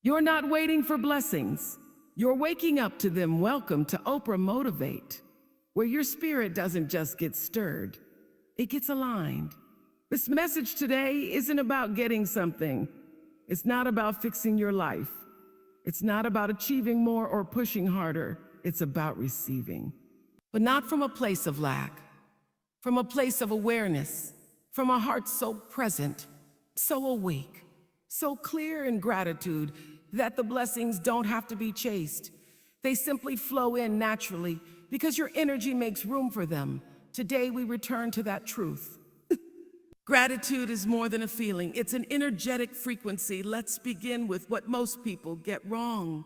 You're not waiting for blessings. You're waking up to them. Welcome to Oprah Motivate, where your spirit doesn't just get stirred, it gets aligned. This message today isn't about getting something. It's not about fixing your life. It's not about achieving more or pushing harder. It's about receiving. But not from a place of lack, from a place of awareness, from a heart so present, so awake, so clear in gratitude that the blessings don't have to be chased. They simply flow in naturally because your energy makes room for them. Today we return to that truth. Gratitude is more than a feeling. It's an energetic frequency. Let's begin with what most people get wrong.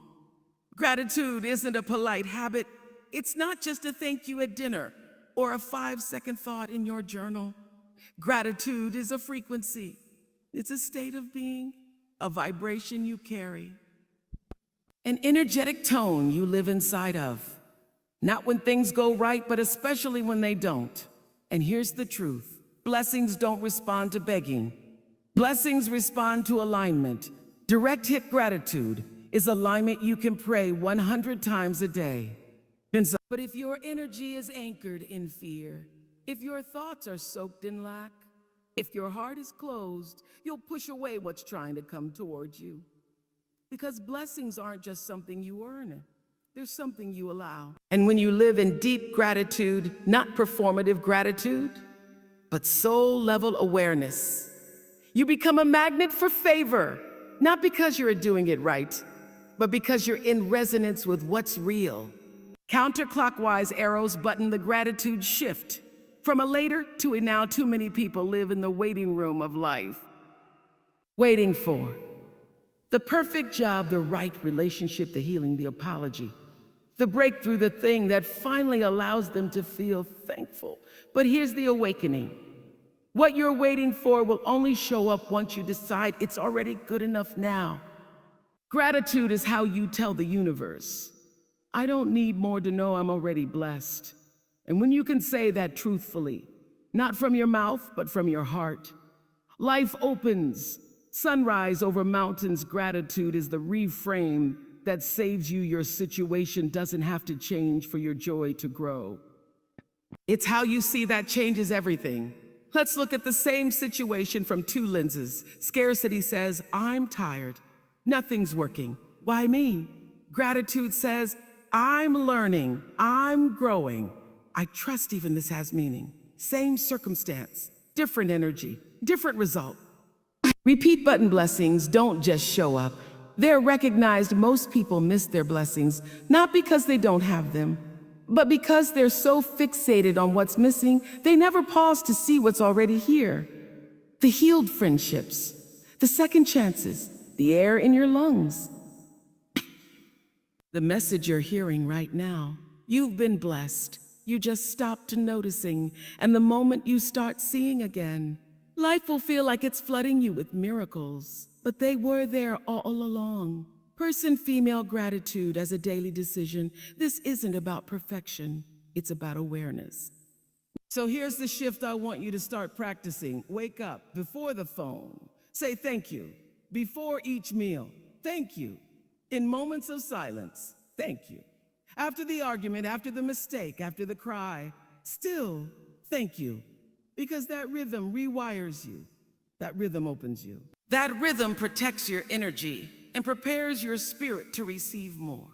Gratitude isn't a polite habit. It's not just a thank you at dinner or a 5-second thought in your journal. Gratitude is a frequency. It's a state of being, a vibration you carry, an energetic tone you live inside of. Not when things go right, but especially when they don't. And here's the truth. Blessings don't respond to begging. Blessings respond to alignment. Direct hit gratitude is alignment you can pray 100 times a day. But if your energy is anchored in fear, if your thoughts are soaked in lack, if your heart is closed, you'll push away what's trying to come towards you. Because blessings aren't just something you earn. They're something you allow. And when you live in deep gratitude, not performative gratitude, but soul-level awareness, you become a magnet for favor, not because you're doing it right, but because you're in resonance with what's real. Counterclockwise arrows button the gratitude shift from a later to a now. Too many people live in the waiting room of life, waiting for the perfect job, the right relationship, the healing, the apology, the breakthrough, the thing that finally allows them to feel thankful. But here's the awakening. What you're waiting for will only show up once you decide it's already good enough now. Gratitude is how you tell the universe, I don't need more to know I'm already blessed. And when you can say that truthfully, not from your mouth, but from your heart, life opens. Sunrise over mountains. Gratitude is the reframe that saves you. Your situation doesn't have to change for your joy to grow. It's how you see that changes everything. Let's look at the same situation from two lenses. Scarcity says, I'm tired. Nothing's working. Why me? Gratitude says, I'm learning. I'm growing. I trust even this has meaning. Same circumstance, different energy, different result. Repeat button blessings don't just show up. They're recognized. Most people miss their blessings, not because they don't have them, but because they're so fixated on what's missing, they never pause to see what's already here. The healed friendships, the second chances, the air in your lungs. The message you're hearing right now, you've been blessed. You just stopped noticing, and the moment you start seeing again, life will feel like it's flooding you with miracles, but they were there all along. Person, female, gratitude as a daily decision. This isn't about perfection, it's about awareness. So here's the shift I want you to start practicing. Wake up before the phone. Say thank you. Before each meal, thank you. In moments of silence, thank you. After the argument, after the mistake, after the cry, still thank you. Because that rhythm rewires you. That rhythm opens you. That rhythm protects your energy and prepares your spirit to receive more.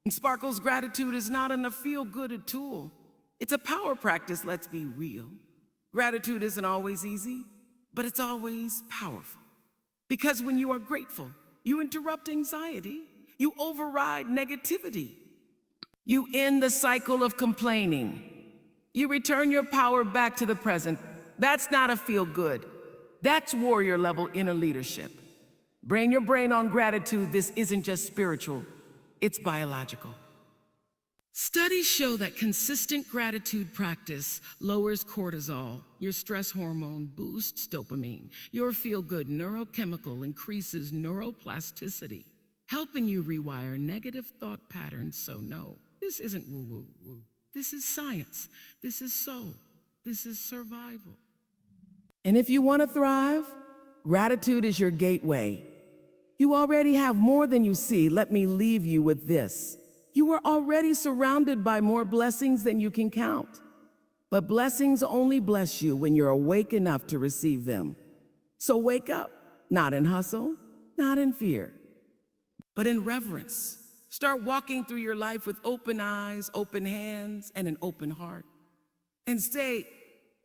And Sparkle's gratitude is not a feel-good tool. It's a power practice, let's be real. Gratitude isn't always easy, but it's always powerful. Because when you are grateful, you interrupt anxiety, you override negativity, you end the cycle of complaining, you return your power back to the present. That's not a feel-good. That's warrior level inner leadership. Brain your brain on gratitude. This isn't just spiritual, it's biological. Studies show that consistent gratitude practice lowers cortisol, your stress hormone, boosts dopamine. Your feel-good neurochemical increases neuroplasticity, helping you rewire negative thought patterns. So no, this isn't woo-woo-woo. This is science. This is soul. This is survival. And if you want to thrive, gratitude is your gateway. You already have more than you see. Let me leave you with this. You are already surrounded by more blessings than you can count. But blessings only bless you when you're awake enough to receive them. So wake up, not in hustle, not in fear, but in reverence. Start walking through your life with open eyes, open hands, and an open heart. And say,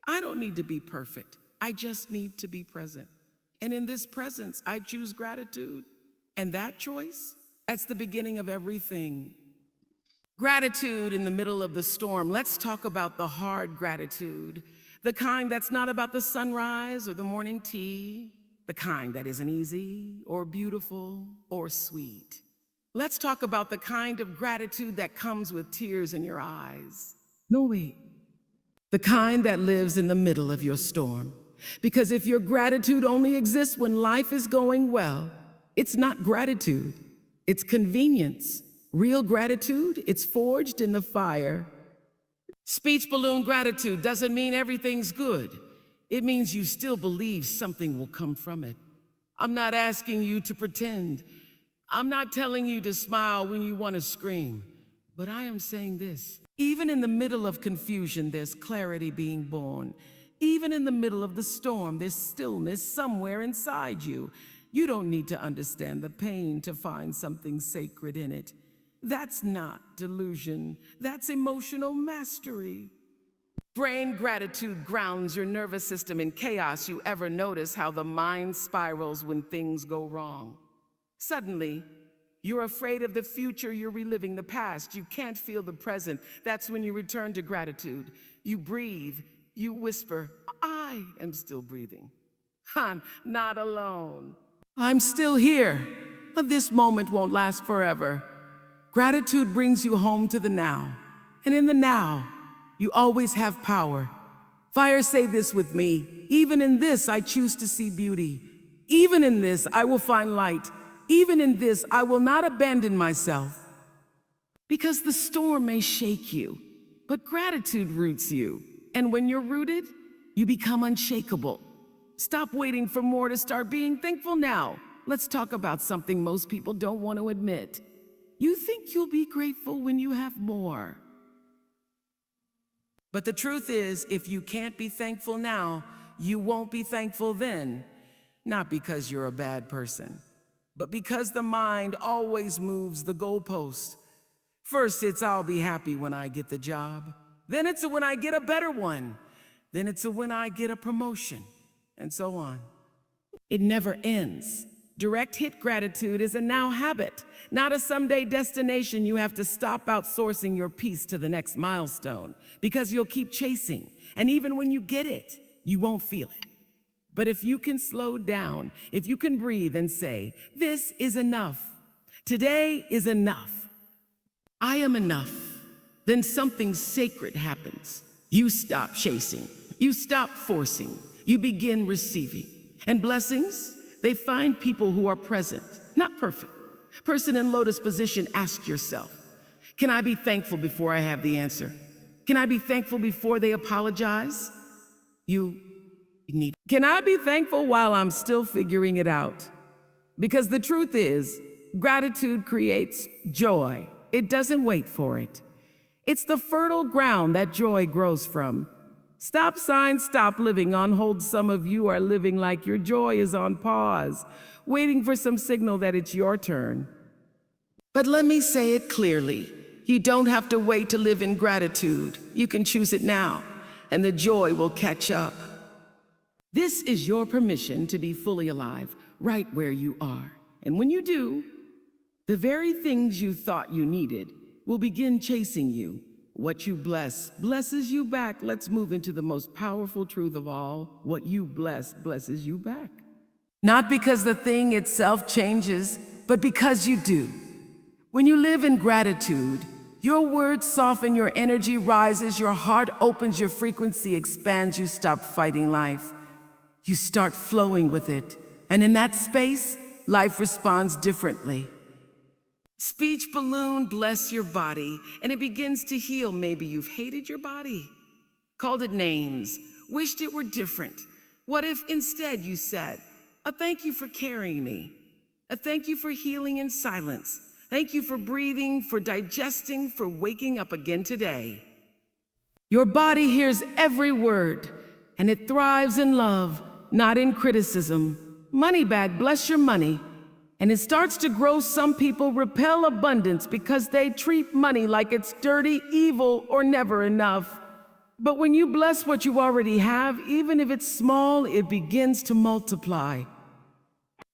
I don't need to be perfect. I just need to be present. And in this presence, I choose gratitude. And that choice, that's the beginning of everything. Gratitude in the middle of the storm. Let's talk about the hard gratitude. The kind that's not about the sunrise or the morning tea. The kind that isn't easy or beautiful or sweet. Let's talk about the kind of gratitude that comes with tears in your eyes. No, wait. The kind that lives in the middle of your storm. Because if your gratitude only exists when life is going well, it's not gratitude, it's convenience. Real gratitude, it's forged in the fire. Speech balloon gratitude doesn't mean everything's good. It means you still believe something will come from it. I'm not asking you to pretend. I'm not telling you to smile when you want to scream. But I am saying this. Even in the middle of confusion, there's clarity being born. Even in the middle of the storm, there's stillness somewhere inside you. You don't need to understand the pain to find something sacred in it. That's not delusion. That's emotional mastery. Brain gratitude grounds your nervous system in chaos. You ever notice how the mind spirals when things go wrong? Suddenly, you're afraid of the future, you're reliving the past. You can't feel the present. That's when you return to gratitude. You breathe, you whisper, I am still breathing. I'm not alone. I'm still here, but this moment won't last forever. Gratitude brings you home to the now. And in the now, you always have power. Fire, say this with me. Even in this, I choose to see beauty. Even in this, I will find light. Even in this, I will not abandon myself. Because the storm may shake you, but gratitude roots you. And when you're rooted, you become unshakable. Stop waiting for more to start being thankful now. Let's talk about something most people don't want to admit. You think you'll be grateful when you have more. But the truth is, if you can't be thankful now, you won't be thankful then. Not because you're a bad person, but because the mind always moves the goalpost. First, it's I'll be happy when I get the job. Then it's a when I get a better one. Then it's a when I get a promotion, and so on. It never ends. Direct hit gratitude is a now habit, not a someday destination. You have to stop outsourcing your peace to the next milestone because you'll keep chasing. And even when you get it, you won't feel it. But if you can slow down, if you can breathe and say, this is enough. Today is enough. I am enough. Then something sacred happens. You stop chasing. You stop forcing. You begin receiving. And blessings, they find people who are present, not perfect. Person in lotus position, ask yourself, can I be thankful before I have the answer? Can I be thankful before they apologize? Can I be thankful while I'm still figuring it out? Because the truth is, gratitude creates joy. It doesn't wait for it. It's the fertile ground that joy grows from. Stop sign, stop living on hold. Some of you are living like your joy is on pause, waiting for some signal that it's your turn. But let me say it clearly. You don't have to wait to live in gratitude. You can choose it now, and the joy will catch up. This is your permission to be fully alive, right where you are. And when you do, the very things you thought you needed will begin chasing you. What you bless blesses you back. Let's move into the most powerful truth of all. What you bless blesses you back. Not because the thing itself changes, but because you do. When you live in gratitude, your words soften, your energy rises, your heart opens, your frequency expands, you stop fighting life. You start flowing with it. And in that space, life responds differently. Speech balloon, bless your body, and it begins to heal. Maybe you've hated your body, called it names, wished it were different. What if instead you said, a thank you for carrying me, A thank you for healing in silence. Thank you for breathing, for digesting, for waking up again today. Your body hears every word, and it thrives in love, not in criticism. Money bag, bless your money. And it starts to grow. Some people repel abundance because they treat money like it's dirty, evil, or never enough. But when you bless what you already have, even if it's small, it begins to multiply.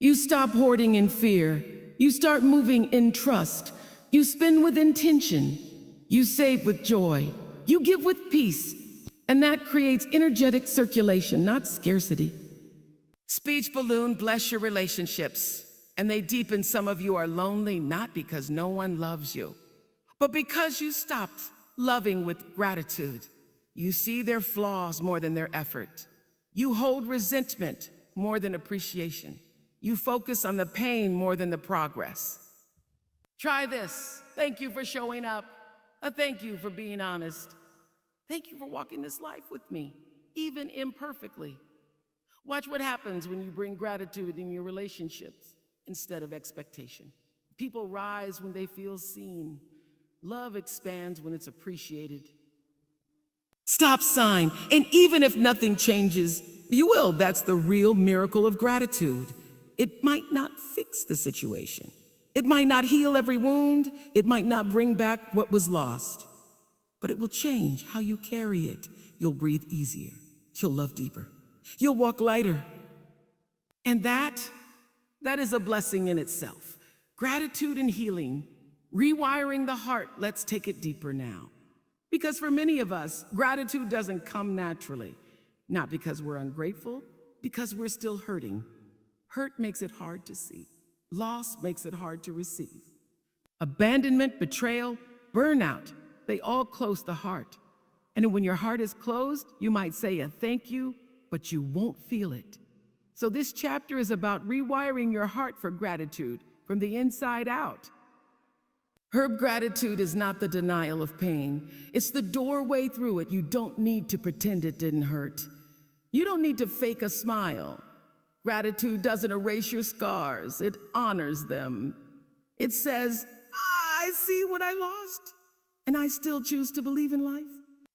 You stop hoarding in fear. You start moving in trust. You spend with intention. You save with joy. You give with peace. And that creates energetic circulation, not scarcity. Speech balloon, bless your relationships. And they deepen. Some of you are lonely, not because no one loves you, but because you stopped loving with gratitude. You see their flaws more than their effort. You hold resentment more than appreciation. You focus on the pain more than the progress. Try this. Thank you for showing up. A thank you for being honest. Thank you for walking this life with me, even imperfectly. Watch what happens when you bring gratitude in your relationships instead of expectation. People rise when they feel seen. Love expands when it's appreciated. Stop sign, and even if nothing changes, you will. That's the real miracle of gratitude. It might not fix the situation. It might not heal every wound. It might not bring back what was lost. But it will change how you carry it. You'll breathe easier. You'll love deeper. You'll walk lighter. And that is a blessing in itself. Gratitude and healing, rewiring the heart. Let's take it deeper now. Because for many of us, gratitude doesn't come naturally. Not because we're ungrateful, because we're still hurting. Hurt makes it hard to see. Loss makes it hard to receive. Abandonment, betrayal, burnout, they all close the heart. And when your heart is closed, you might say a thank you, but you won't feel it. So this chapter is about rewiring your heart for gratitude from the inside out. Herb gratitude is not the denial of pain. It's the doorway through it. You don't need to pretend it didn't hurt. You don't need to fake a smile. Gratitude doesn't erase your scars. It honors them. It says, I see what I lost, and I still choose to believe in life.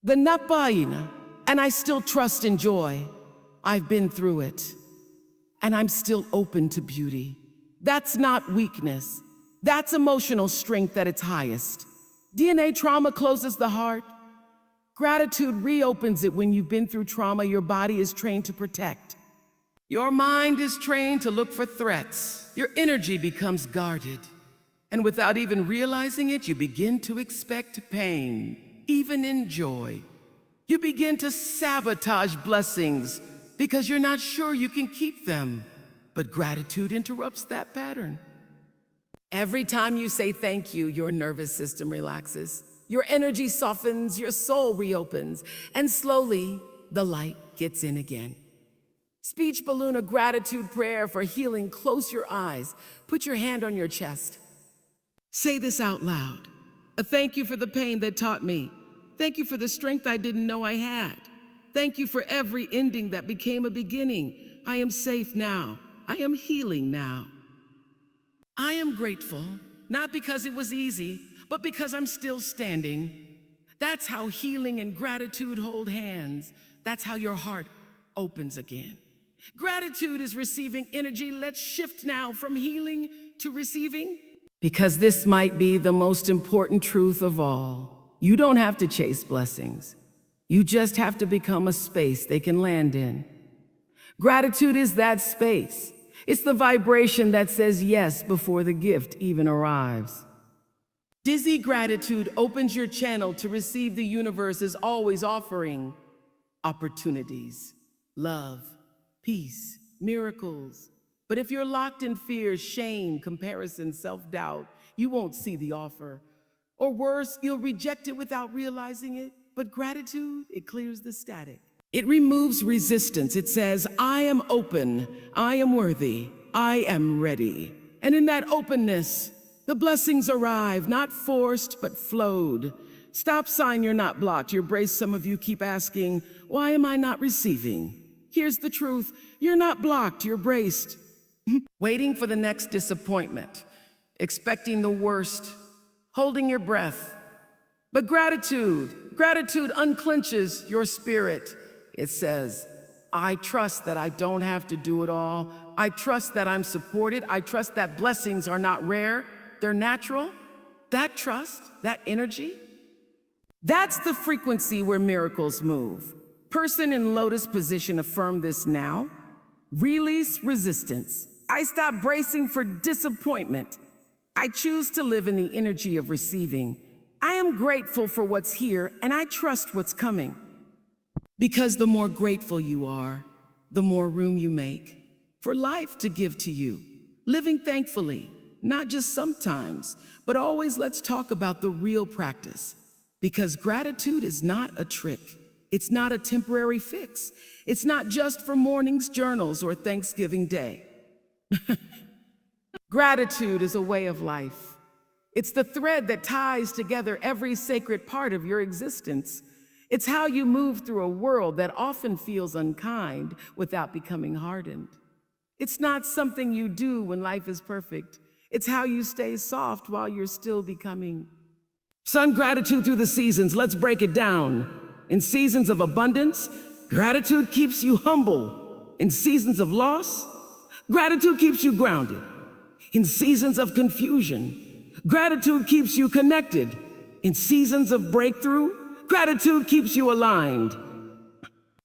The napaina, and I still trust in joy. I've been through it, and I'm still open to beauty. That's not weakness. That's emotional strength at its highest. DNA trauma closes the heart. Gratitude reopens it. When you've been through trauma, your body is trained to protect. Your mind is trained to look for threats. Your energy becomes guarded. And without even realizing it, you begin to expect pain, even in joy. You begin to sabotage blessings because you're not sure you can keep them. But gratitude interrupts that pattern. Every time you say thank you, your nervous system relaxes. Your energy softens, your soul reopens, and slowly the light gets in again. Speech balloon, a gratitude prayer for healing. Close your eyes. Put your hand on your chest. Say this out loud. A thank you for the pain that taught me. Thank you for the strength I didn't know I had. Thank you for every ending that became a beginning. I am safe now. I am healing now. I am grateful, not because it was easy, but because I'm still standing. That's how healing and gratitude hold hands. That's how your heart opens again. Gratitude is receiving energy. Let's shift now from healing to receiving. Because this might be the most important truth of all. You don't have to chase blessings. You just have to become a space they can land in. Gratitude is that space. It's the vibration that says yes before the gift even arrives. Dizzy gratitude opens your channel to receive. The universe is always offering opportunities, love, peace, miracles. But if you're locked in fear, shame, comparison, self-doubt, you won't see the offer. Or worse, you'll reject it without realizing it. But gratitude, it clears the static. It removes resistance. It says, I am open, I am worthy, I am ready. And in that openness, the blessings arrive, not forced, but flowed. Stop sign, you're not blocked. You're braced. Some of you keep asking, why am I not receiving? Here's the truth. You're not blocked, you're braced. Waiting for the next disappointment, expecting the worst, holding your breath. But gratitude unclenches your spirit. It says, I trust that I don't have to do it all. I trust that I'm supported. I trust that blessings are not rare, they're natural. That trust, that energy, that's the frequency where miracles move. Person in lotus position, affirm this now. Release resistance. I stop bracing for disappointment. I choose to live in the energy of receiving. I am grateful for what's here, and I trust what's coming. Because the more grateful you are, the more room you make for life to give to you. Living thankfully, not just sometimes, but always. Let's talk about the real practice. Because gratitude is not a trick. It's not a temporary fix. It's not just for mornings, journals, or Thanksgiving Day. Gratitude is a way of life. It's the thread that ties together every sacred part of your existence. It's how you move through a world that often feels unkind without becoming hardened. It's not something you do when life is perfect. It's how you stay soft while you're still becoming. Sun, gratitude through the seasons. Let's break it down. In seasons of abundance, gratitude keeps you humble. In seasons of loss, gratitude keeps you grounded. In seasons of confusion, gratitude keeps you connected. In seasons of breakthrough, gratitude keeps you aligned.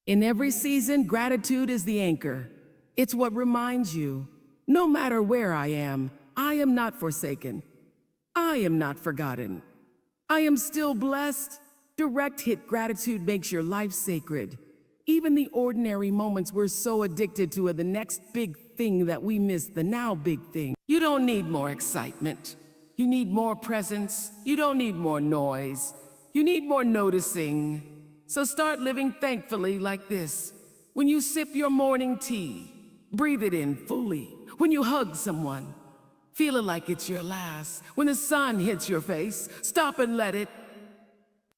In every season, gratitude is the anchor. It's what reminds you, no matter where I am not forsaken. I am not forgotten. I am still blessed. Direct hit gratitude makes your life sacred. Even the ordinary moments, we're so addicted to the next big thing that we miss the now big thing. You don't need more excitement. You need more presence. You don't need more noise. You need more noticing. So start living thankfully like this. When you sip your morning tea, breathe it in fully. When you hug someone, feel it like it's your last. When the sun hits your face, stop and let it.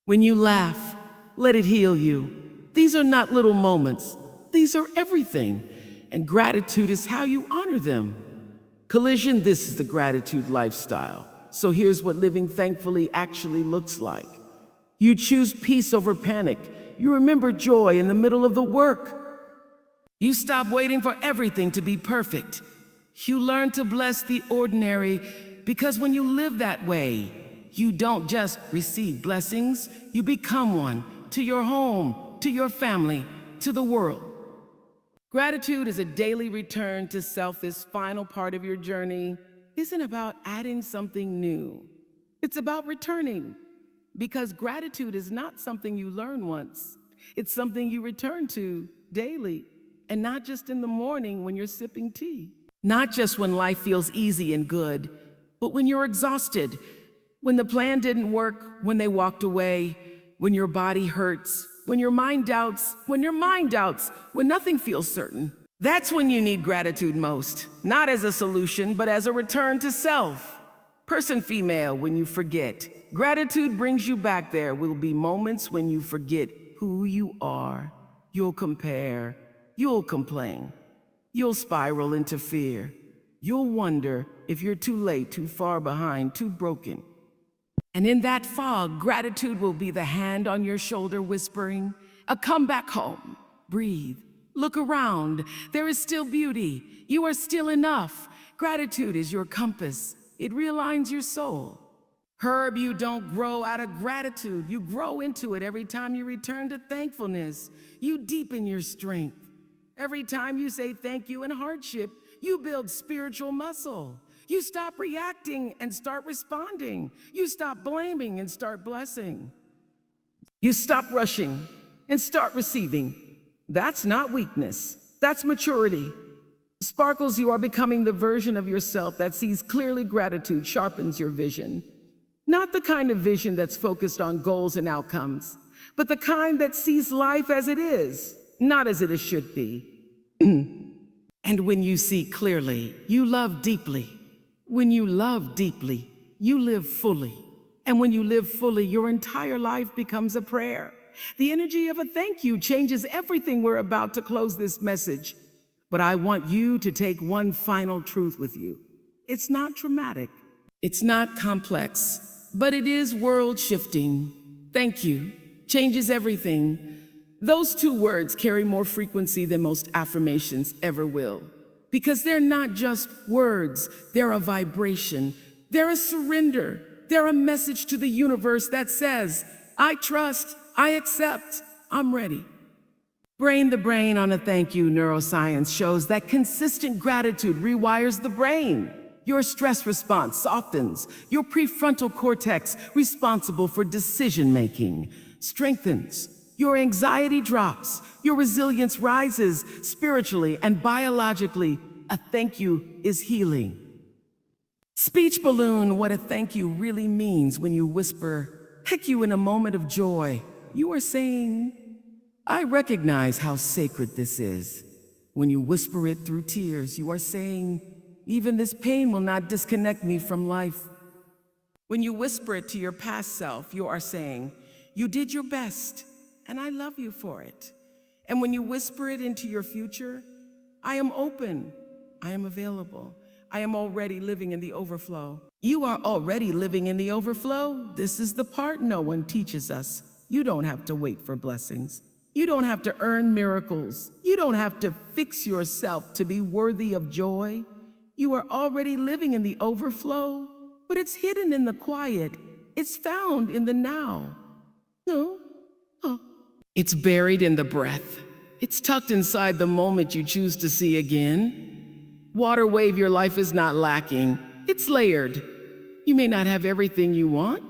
When you laugh, let it heal you. These are not little moments. These are everything. And gratitude is how you honor them. Collision, this is the gratitude lifestyle. So here's what living thankfully actually looks like. You choose peace over panic. You remember joy in the middle of the work. You stop waiting for everything to be perfect. You learn to bless the ordinary, because when you live that way, you don't just receive blessings, you become one to your home, to your family, to the world. Gratitude is a daily return to self. This final part of your journey isn't about adding something new. It's about returning, because gratitude is not something you learn once. It's something you return to daily, and not just in the morning when you're sipping tea. Not just when life feels easy and good, but when you're exhausted, when the plan didn't work, when they walked away, when your body hurts, when your mind doubts, when nothing feels certain. That's when you need gratitude most, not as a solution, but as a return to self. Person female, when you forget. Gratitude brings you back. There will be moments when you forget who you are. You'll compare, you'll complain, you'll spiral into fear. You'll wonder if you're too late, too far behind, too broken. And in that fog, gratitude will be the hand on your shoulder whispering, come back home, breathe, look around. There is still beauty. You are still enough. Gratitude is your compass. It realigns your soul. Herb, you don't grow out of gratitude. You grow into it every time you return to thankfulness. You deepen your strength. Every time you say thank you in hardship, you build spiritual muscle. You stop reacting and start responding. You stop blaming and start blessing. You stop rushing and start receiving. That's not weakness. That's maturity. Sparkles, you are becoming the version of yourself that sees clearly. Gratitude sharpens your vision. Not the kind of vision that's focused on goals and outcomes, but the kind that sees life as it is, not as it should be. And when you see clearly, you love deeply. When you love deeply, you live fully. And when you live fully, your entire life becomes a prayer. The energy of a thank you changes everything. We're about to close this message, But I want you to take one final truth with you. It's not traumatic. It's not complex, but it is world shifting. Thank you changes everything. Those two words carry more frequency than most affirmations ever will. Because they're not just words, they're a vibration. They're a surrender. They're a message to the universe that says, I trust, I accept, I'm ready. Brain the Brain on a Thank You neuroscience shows that consistent gratitude rewires the brain. Your stress response softens. Your prefrontal cortex, responsible for decision-making, strengthens. Your anxiety drops. Your resilience rises spiritually and biologically. A thank you is healing. Speech balloon what a thank you really means when you whisper, heck you in a moment of joy. You are saying, I recognize how sacred this is. When you whisper it through tears, you are saying, even this pain will not disconnect me from life. When you whisper it to your past self, you are saying, you did your best, and I love you for it. And when you whisper it into your future, I am open, I am available, I am already living in the overflow. You are already living in the overflow. This is the part no one teaches us. You don't have to wait for blessings. You don't have to earn miracles. You don't have to fix yourself to be worthy of joy. You are already living in the overflow, but it's hidden in the quiet. It's found in the now. No. Oh. It's buried in the breath. It's tucked inside the moment you choose to see again. Water wave, your life is not lacking. It's layered. You may not have everything you want,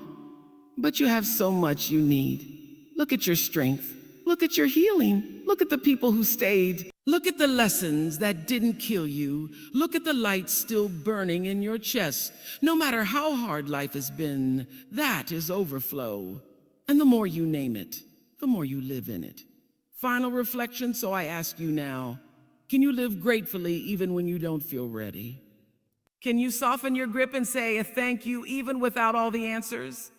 but you have so much you need. Look at your strength. Look at your healing. Look at the people who stayed. Look at the lessons that didn't kill you. Look at the light still burning in your chest. No matter how hard life has been, that is overflow. And the more you name it, the more you live in it. Final reflection, so I ask you now, can you live gratefully even when you don't feel ready? Can you soften your grip and say a thank you even without all the answers?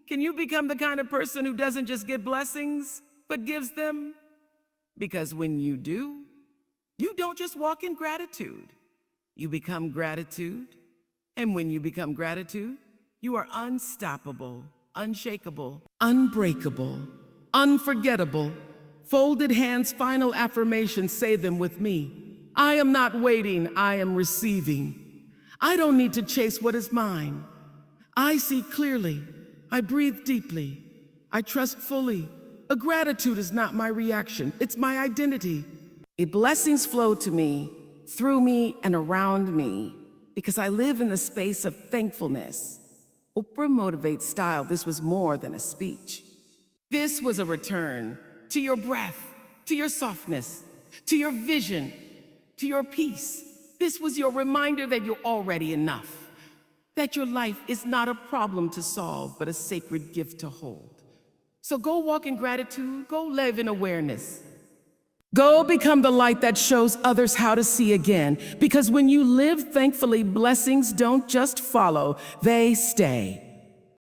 Can you become the kind of person who doesn't just get blessings, but gives them? Because when you do, you don't just walk in gratitude. You become gratitude. And when you become gratitude, you are unstoppable, unshakable, unbreakable, unforgettable. Folded hands, final affirmation, say them with me. I am not waiting, I am receiving. I don't need to chase what is mine. I see clearly, I breathe deeply, I trust fully. A gratitude is not my reaction, it's my identity. Blessings flow to me, through me, and around me, because I live in the space of thankfulness. Oprah Motivate style, this was more than a speech. This was a return to your breath, to your softness, to your vision, to your peace. This was your reminder that you're already enough, that your life is not a problem to solve, but a sacred gift to hold. So go walk in gratitude, go live in awareness. Go become the light that shows others how to see again, because when you live thankfully, blessings don't just follow, they stay.